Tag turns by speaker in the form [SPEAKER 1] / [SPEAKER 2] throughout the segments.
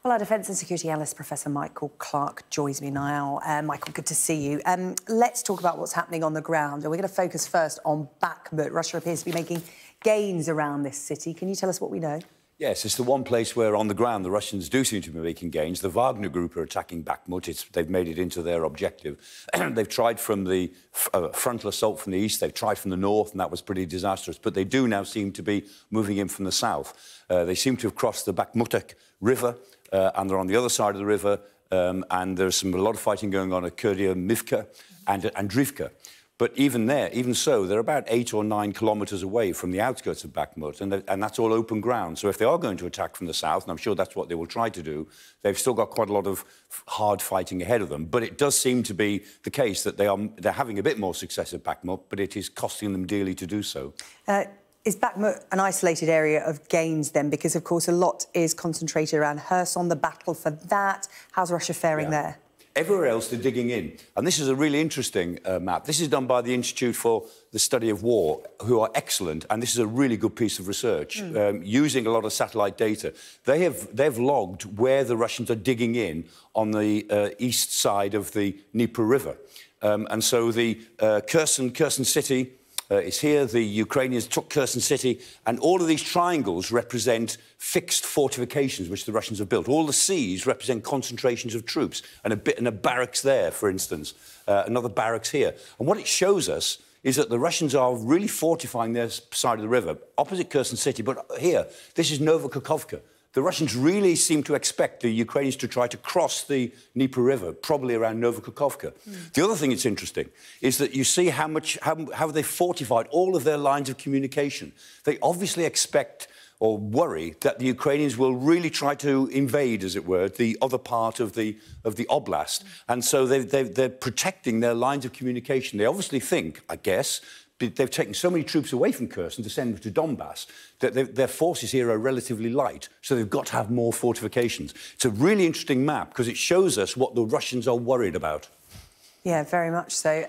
[SPEAKER 1] Well, our Defence and Security Analyst, Professor Michael Clarke, joins me now. Michael, good to see you. Let's talk about what's happening on the ground. And we're going to focus first on Bakhmut. Russia appears to be making gains around this city. Can you tell us what we know?
[SPEAKER 2] Yes, it's the one place where, on the ground, the Russians do seem to be making gains. The Wagner Group are attacking Bakhmut. They've made it into their objective. They've tried from the frontal assault from the east. They've tried from the north, and that was pretty disastrous. But they do now seem to be moving in from the south. They seem to have crossed the Bakhmutek River, and they're on the other side of the river. And there's a lot of fighting going on at Kurdia, Mivka and Drivka. But even so, they're about 8 or 9 kilometres away from the outskirts of Bakhmut, and that's all open ground. So if they are going to attack from the south, and I'm sure that's what they will try to do, they've still got quite a lot of hard fighting ahead of them. But it does seem to be the case that they're having a bit more success at Bakhmut, but it is costing them dearly to do so.
[SPEAKER 1] Is Bakhmut an isolated area of gains, then? Because, of course, a lot is concentrated around Kherson, the battle for that. How's Russia faring there?
[SPEAKER 2] Everywhere else, they're digging in. And this is a really interesting map. This is done by the Institute for the Study of War, who are excellent, and this is a really good piece of research, using a lot of satellite data. They've logged where the Russians are digging in on the east side of the Dnieper River. And so the Kherson city is here. The Ukrainians took Kherson city, and all of these triangles represent fixed fortifications which the Russians have built. All the C's represent concentrations of troops, and a barracks there, for instance, another barracks here. And what it shows us is that the Russians are really fortifying their side of the river, opposite Kherson city, but here, this is Kakhovka. The Russians really seem to expect the Ukrainians to try to cross the Dnieper River, probably around Kakhovka. The other thing that's interesting is that you see how they fortified all of their lines of communication. They obviously expect or worry that the Ukrainians will really try to invade, as it were, the other part of the oblast. And so they're protecting their lines of communication. They obviously think, I guess, they've taken so many troops away from Kherson to send them to Donbass that their forces here are relatively light, so they've got to have more fortifications. It's a really interesting map because it shows us what the Russians are worried about.
[SPEAKER 1] Yeah, very much so.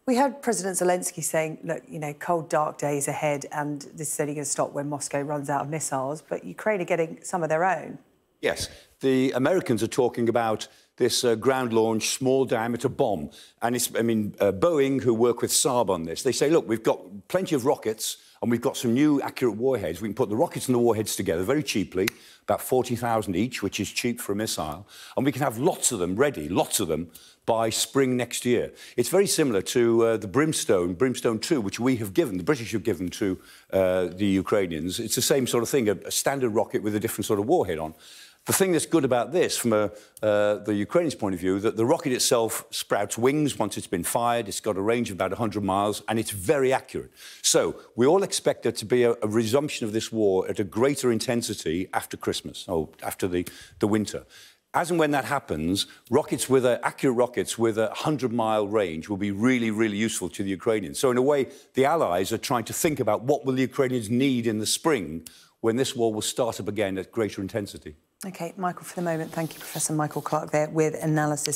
[SPEAKER 1] We heard President Zelensky saying, look, you know, cold, dark days ahead, and this is only going to stop when Moscow runs out of missiles, but Ukraine are getting some of their own.
[SPEAKER 2] Yes, the Americans are talking about this ground-launched, small-diameter bomb. And Boeing, who work with Saab on this, they say, look, we've got plenty of rockets and we've got some new accurate warheads. We can put the rockets and the warheads together very cheaply, about 40,000 each, which is cheap for a missile, and we can have lots of them ready, lots of them, by spring next year. It's very similar to the Brimstone 2, which we have given, the British have given to the Ukrainians. It's the same sort of thing, a standard rocket with a different sort of warhead on. The thing that's good about this, from the Ukrainians' point of view, that the rocket itself sprouts wings once it's been fired. It's got a range of about 100 miles, and it's very accurate. So we all expect there to be a resumption of this war at a greater intensity after Christmas, or after the winter. As and when that happens, accurate rockets with a 100-mile range will be really, really useful to the Ukrainians. So in a way, the Allies are trying to think about what will the Ukrainians need in the spring when this war will start up again at greater intensity.
[SPEAKER 1] OK, Michael, for the moment, thank you, Professor Michael Clarke, there with analysis.